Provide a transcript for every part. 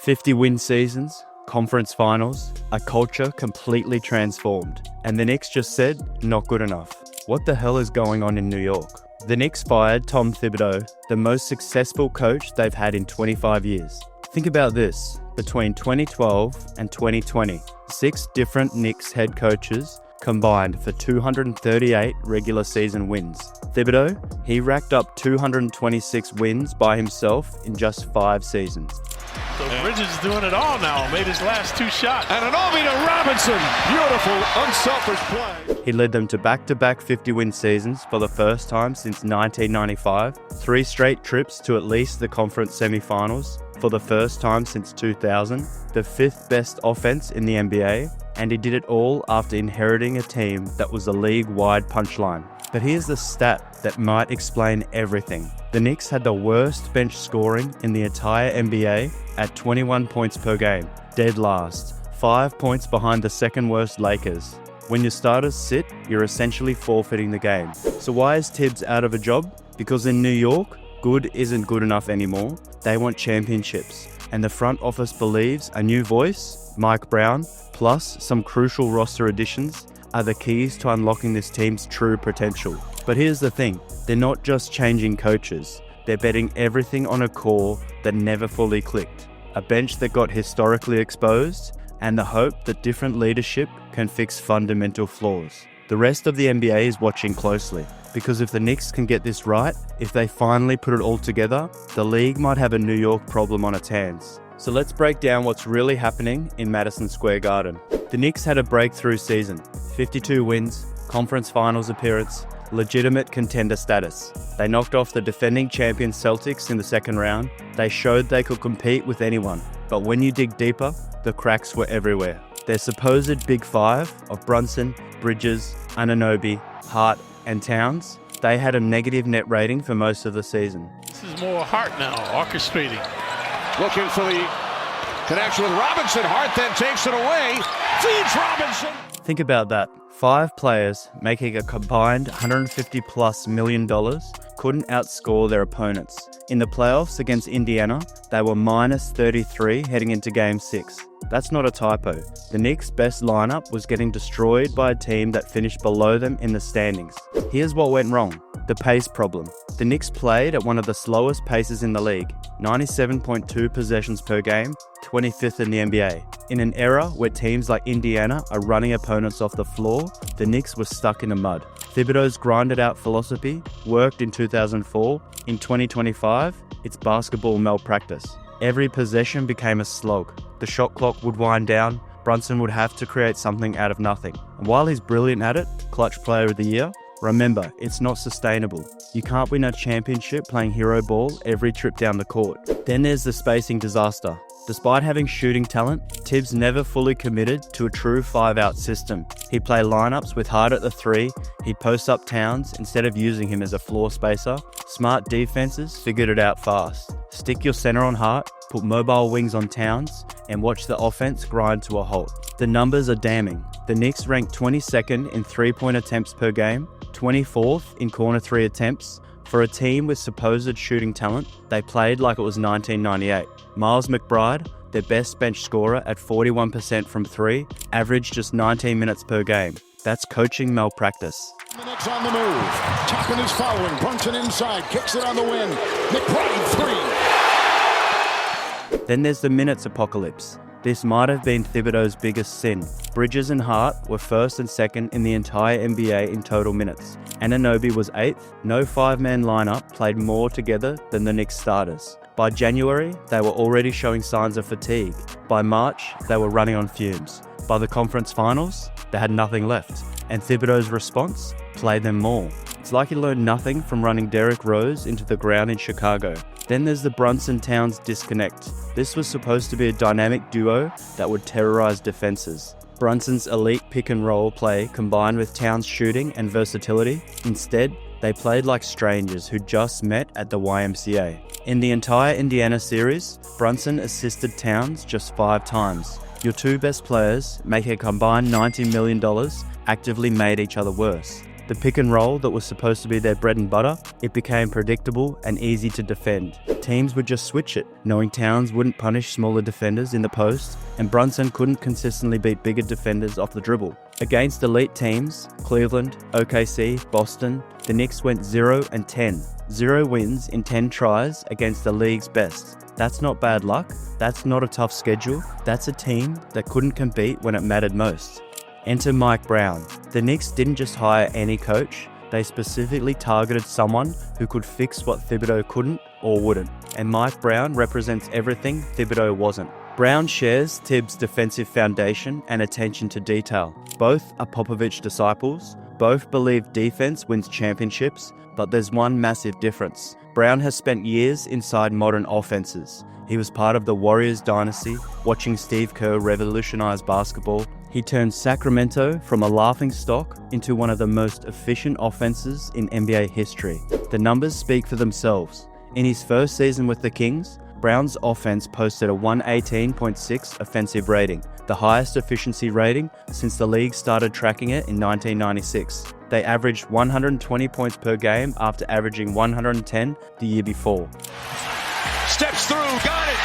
50-win seasons, conference finals, a culture completely transformed. And the Knicks just said, not good enough. What the hell is going on in New York? The Knicks fired Tom Thibodeau, the most successful coach they've had in 25 years. Think about this. Between 2012 and 2020, 6 different Knicks head coaches combined for 238 regular season wins. Thibodeau, he racked up 226 wins by himself in just 5 seasons. So Bridges is doing it all now, made his last 2 shots. And an Obi to Robinson. Beautiful, unselfish play. He led them to back-to-back 50-win seasons for the first time since 1995, 3 straight trips to at least the conference semifinals for the first time since 2000, the 5th best offense in the NBA, and he did it all after inheriting a team that was a league-wide punchline. But here's the stat that might explain everything. The Knicks had the worst bench scoring in the entire NBA at 21 points per game, dead last, 5 points behind the second worst Lakers. When your starters sit, you're essentially forfeiting the game. So why is Tibs out of a job? Because in New York, good isn't good enough anymore. They want championships. And the front office believes a new voice, Mike Brown, plus some crucial roster additions are the keys to unlocking this team's true potential. But here's the thing, they're not just changing coaches. They're betting everything on a core that never fully clicked, a bench that got historically exposed, and the hope that different leadership can fix fundamental flaws. The rest of the NBA is watching closely, because if the Knicks can get this right, if they finally put it all together, the league might have a New York problem on its hands. So let's break down what's really happening in Madison Square Garden. The Knicks had a breakthrough season, 52 wins, conference finals appearance, legitimate contender status. They knocked off the defending champion Celtics in the second round. They showed they could compete with anyone. But when you dig deeper, the cracks were everywhere. Their supposed Big Five of Brunson, Bridges, Anunoby, Hart, and Towns, they had a negative net rating for most of the season. This is more Hart now, orchestrating. Looking for the connection with Robinson. Hart then takes it away. Feeds Robinson. Think about that. 5 players making a combined $150+ million couldn't outscore their opponents. In the playoffs against Indiana, they were minus 33 heading into Game 6. That's not a typo. The Knicks' best lineup was getting destroyed by a team that finished below them in the standings. Here's what went wrong. The pace problem. The Knicks played at one of the slowest paces in the league, 97.2 possessions per game, 25th in the NBA. In an era where teams like Indiana are running opponents off the floor, the Knicks were stuck in the mud. Thibodeau's grinded-out philosophy worked in 2004. In 2025, it's basketball malpractice. Every possession became a slog. The shot clock would wind down. Brunson would have to create something out of nothing. And while he's brilliant at it, clutch player of the year, remember, it's not sustainable. You can't win a championship playing hero ball every trip down the court. Then there's the spacing disaster. Despite having shooting talent, Tibs never fully committed to a true 5-out system. He'd play lineups with Hart at the 3, he'd post up Towns instead of using him as a floor spacer. Smart defenses figured it out fast. Stick your center on Hart, put mobile wings on Towns, and watch the offense grind to a halt. The numbers are damning. The Knicks ranked 22nd in 3-point attempts per game, 24th in corner 3 attempts. For a team with supposed shooting talent, they played like it was 1998. Miles McBride, their best bench scorer at 41% from 3, averaged just 19 minutes per game. That's coaching malpractice. The Knicks on the move. Toppin is following. Brunson inside. Kicks it on the wing. McBride 3. Then there's the minutes apocalypse. This might have been Thibodeau's biggest sin. Bridges and Hart were 1st and 2nd in the entire NBA in total minutes. Anunoby was 8th. No 5-man lineup played more together than the Knicks starters. By January, they were already showing signs of fatigue. By March, they were running on fumes. By the conference finals, they had nothing left. And Thibodeau's response? Play them more. It's like he learned nothing from running Derrick Rose into the ground in Chicago. Then there's the Brunson-Towns disconnect. This was supposed to be a dynamic duo that would terrorize defenses. Brunson's elite pick-and-roll play combined with Towns' shooting and versatility. Instead, they played like strangers who just met at the YMCA. In the entire Indiana series, Brunson assisted Towns just 5 times. Your 2 best players, making a combined $90 million, actively made each other worse. The pick and roll that was supposed to be their bread and butter, it became predictable and easy to defend. Teams would just switch it, knowing Towns wouldn't punish smaller defenders in the post, and Brunson couldn't consistently beat bigger defenders off the dribble. Against elite teams, Cleveland, OKC, Boston, the Knicks went 0-10. 0 wins in 10 tries against the league's best. That's not bad luck, that's not a tough schedule, that's a team that couldn't compete when it mattered most. Enter Mike Brown. The Knicks didn't just hire any coach, they specifically targeted someone who could fix what Thibodeau couldn't or wouldn't. And Mike Brown represents everything Thibodeau wasn't. Brown shares Tibs' defensive foundation and attention to detail. Both are Popovich disciples, both believe defense wins championships, but there's one massive difference. Brown has spent years inside modern offenses. He was part of the Warriors dynasty, watching Steve Kerr revolutionize basketball. He turned Sacramento from a laughingstock into one of the most efficient offenses in NBA history. The numbers speak for themselves. In his first season with the Kings, Brown's offense posted a 118.6 offensive rating, the highest efficiency rating since the league started tracking it in 1996. They averaged 120 points per game after averaging 110 the year before. Steps through, got it.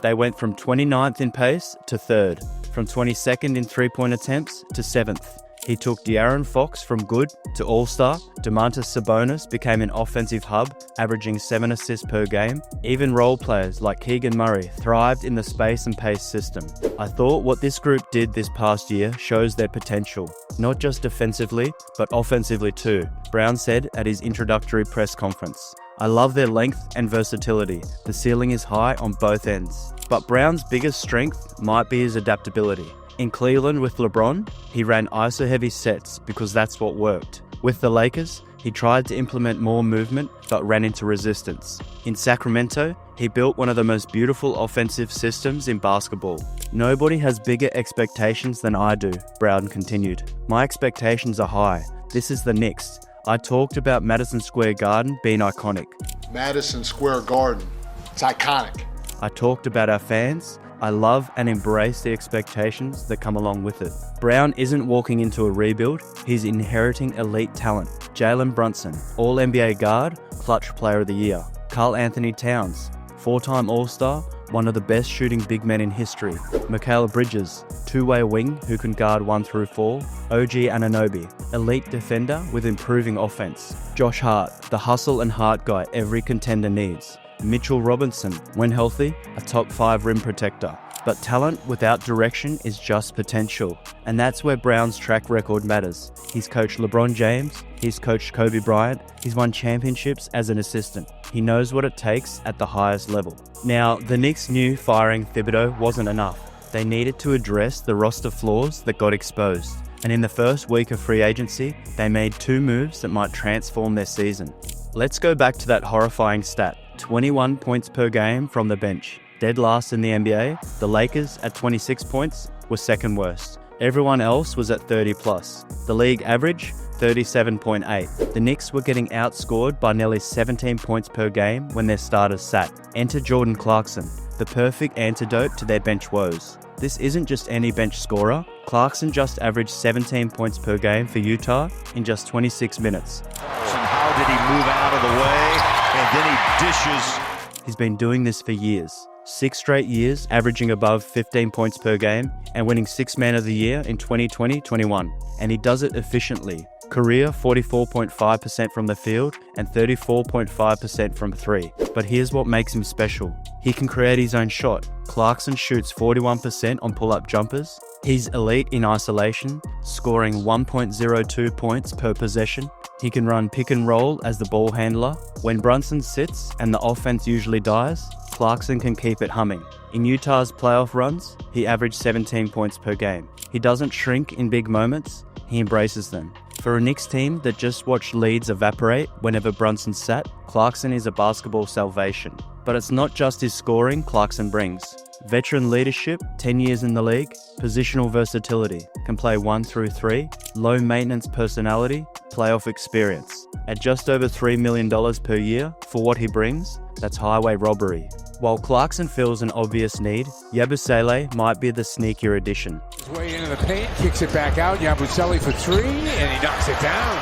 They went from 29th in pace to 3rd, from 22nd in three-point attempts to 7th. He took De'Aaron Fox from good to all-star. Domantas Sabonis became an offensive hub, averaging 7 assists per game. Even role players like Keegan Murray thrived in the space and pace system. I thought what this group did this past year shows their potential, not just defensively, but offensively too, Brown said at his introductory press conference. I love their length and versatility. The ceiling is high on both ends. But Brown's biggest strength might be his adaptability. In Cleveland with LeBron, he ran ISO-heavy sets because that's what worked. With the Lakers, he tried to implement more movement but ran into resistance. In Sacramento, he built one of the most beautiful offensive systems in basketball. Nobody has bigger expectations than I do, Brown continued. My expectations are high. This is the Knicks. I talked about Madison Square Garden being iconic. Madison Square Garden, it's iconic. I talked about our fans. I love and embrace the expectations that come along with it. Brown isn't walking into a rebuild, he's inheriting elite talent. Jalen Brunson, All-NBA guard, clutch player of the year. Karl Anthony Towns, 4-time All-Star, one of the best shooting big men in history. Mikal Bridges, two-way wing who can guard 1 through 4. OG Anunoby, elite defender with improving offense. Josh Hart, the hustle and heart guy every contender needs. Mitchell Robinson, when healthy, a top 5 rim protector. But talent without direction is just potential. And that's where Brown's track record matters. He's coached LeBron James, he's coached Kobe Bryant, he's won championships as an assistant. He knows what it takes at the highest level. Now, the Knicks knew firing Thibodeau wasn't enough. They needed to address the roster flaws that got exposed. And in the first week of free agency, they made 2 moves that might transform their season. Let's go back to that horrifying stat. 21 points per game from the bench. Dead last in the NBA, the Lakers at 26 points were second worst. Everyone else was at 30 plus. The league average, 37.8. The Knicks were getting outscored by nearly 17 points per game when their starters sat. Enter Jordan Clarkson, the perfect antidote to their bench woes. This isn't just any bench scorer. Clarkson just averaged 17 points per game for Utah in just 26 minutes. How did he move out of the way? And then he dishes. He's been doing this for years. 6 straight years, averaging above 15 points per game and winning 6th Man of the Year in 2020-21. And he does it efficiently. Career 44.5% from the field and 34.5% from 3. But here's what makes him special. He can create his own shot. Clarkson shoots 41% on pull-up jumpers. He's elite in isolation, scoring 1.02 points per possession. He can run pick and roll as the ball handler. When Brunson sits and the offense usually dies, Clarkson can keep it humming. In Utah's playoff runs, he averaged 17 points per game. He doesn't shrink in big moments, he embraces them. For a Knicks team that just watched leads evaporate whenever Brunson sat, Clarkson is a basketball salvation. But it's not just his scoring Clarkson brings. Veteran leadership, 10 years in the league, positional versatility, can play 1 through 3, low maintenance personality, playoff experience. At just over $3 million per year for what he brings, that's highway robbery. While Clarkson fills an obvious need, Yabusele might be the sneakier addition. His way into the paint, kicks it back out. Yabusele for three, and he knocks it down.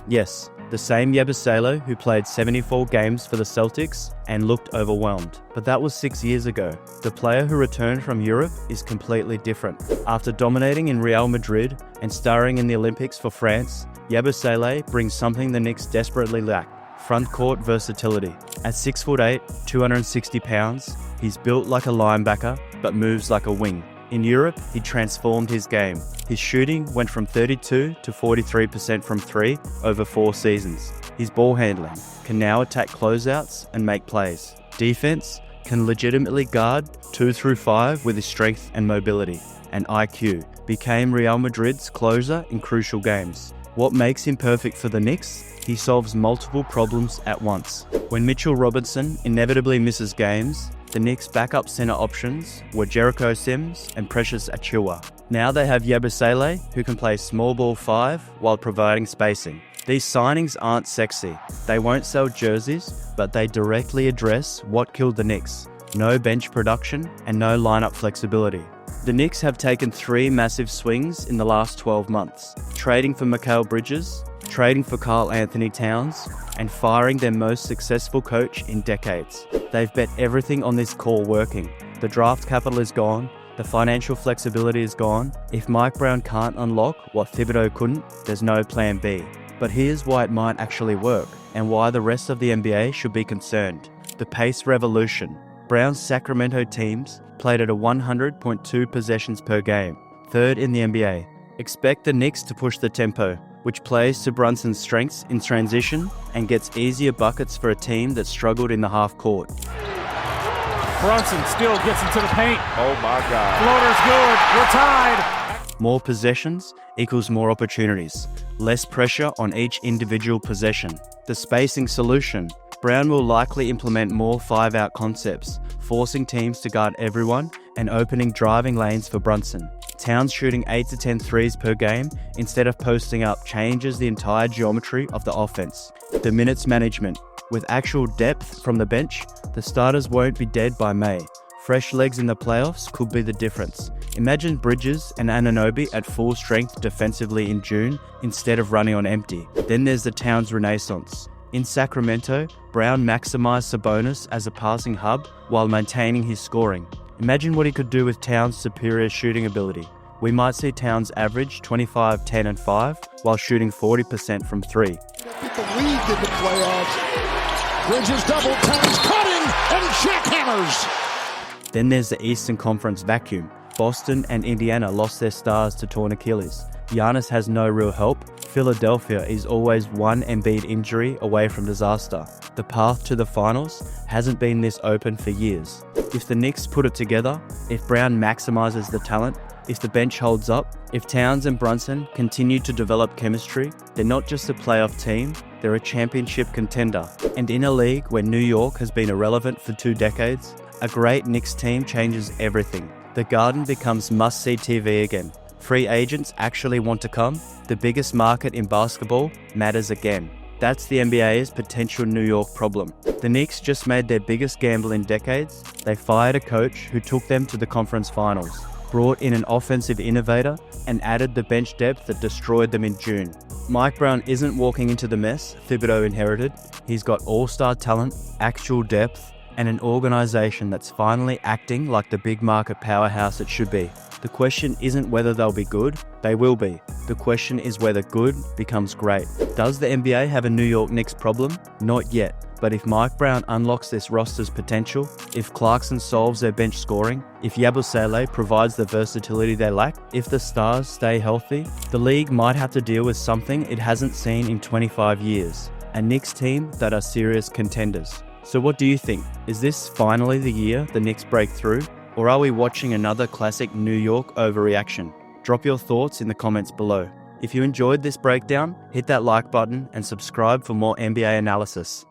Yes, the same Yabusele who played 74 games for the Celtics and looked overwhelmed. But that was 6 years ago. The player who returned from Europe is completely different. After dominating in Real Madrid and starring in the Olympics for France, Yabusele brings something the Knicks desperately lack: front court versatility. At 6'8", 260 pounds, he's built like a linebacker but moves like a wing. In Europe, he transformed his game. His shooting went from 32 to 43% from three over 4 seasons. His ball handling can now attack closeouts and make plays. Defense can legitimately guard 2 through 5 with his strength and mobility. And IQ became Real Madrid's closer in crucial games. What makes him perfect for the Knicks? He solves multiple problems at once. When Mitchell Robinson inevitably misses games, the Knicks' backup center options were Jericho Sims and Precious Achiuwa. Now they have Yabusele, who can play small ball 5 while providing spacing. These signings aren't sexy. They won't sell jerseys, but they directly address what killed the Knicks: no bench production and no lineup flexibility. The Knicks have taken 3 massive swings in the last 12 months, trading for Mikal Bridges, trading for Karl Anthony Towns, and firing their most successful coach in decades. They've bet everything on this core working. The draft capital is gone, the financial flexibility is gone. If Mike Brown can't unlock what Thibodeau couldn't, there's no plan B. But here's why it might actually work, and why the rest of the NBA should be concerned. The pace revolution. Brown's Sacramento teams played at a 100.2 possessions per game, 3rd in the NBA. Expect the Knicks to push the tempo, which plays to Brunson's strengths in transition and gets easier buckets for a team that struggled in the half court. Brunson still gets into the paint. Oh my God. Floater's good. We're tied. More possessions equals more opportunities. Less pressure on each individual possession. The spacing solution. Brown will likely implement more 5-out concepts, forcing teams to guard everyone and opening driving lanes for Brunson. Towns shooting 8 to 10 threes per game instead of posting up changes the entire geometry of the offense. The minutes management. With actual depth from the bench, the starters won't be dead by May. Fresh legs in the playoffs could be the difference. Imagine Bridges and Anunoby at full strength defensively in June instead of running on empty. Then there's the Towns renaissance. In Sacramento, Brown maximized Sabonis as a passing hub while maintaining his scoring. Imagine what he could do with Towns' superior shooting ability. We might see Towns average 25, 10, and 5 while shooting 40% from 3. Beat the league in the playoffs. Bridges double, Towns cutting, and jackhammers. Then there's the Eastern Conference vacuum. Boston and Indiana lost their stars to torn Achilles. Giannis has no real help. Philadelphia is always one Embiid injury away from disaster. The path to the finals hasn't been this open for years. If the Knicks put it together, if Brown maximizes the talent, if the bench holds up, if Towns and Brunson continue to develop chemistry, they're not just a playoff team, they're a championship contender. And in a league where New York has been irrelevant for 2 decades, a great Knicks team changes everything. The Garden becomes must-see TV again. Free agents actually want to come. The biggest market in basketball matters again. That's the NBA's potential New York problem. The Knicks just made their biggest gamble in decades. They fired a coach who took them to the conference finals, brought in an offensive innovator, and added the bench depth that destroyed them in June. Mike Brown isn't walking into the mess Thibodeau inherited. He's got all-star talent, actual depth, and an organization that's finally acting like the big market powerhouse it should be. The question isn't whether they'll be good, they will be. The question is whether good becomes great. Does the NBA have a New York Knicks problem? Not yet. But if Mike Brown unlocks this roster's potential, if Clarkson solves their bench scoring, if Yabusele provides the versatility they lack, if the stars stay healthy, the league might have to deal with something it hasn't seen in 25 years. A Knicks team that are serious contenders. So what do you think? Is this finally the year the Knicks break through? Or are we watching another classic New York overreaction? Drop your thoughts in the comments below. If you enjoyed this breakdown, hit that like button and subscribe for more NBA analysis.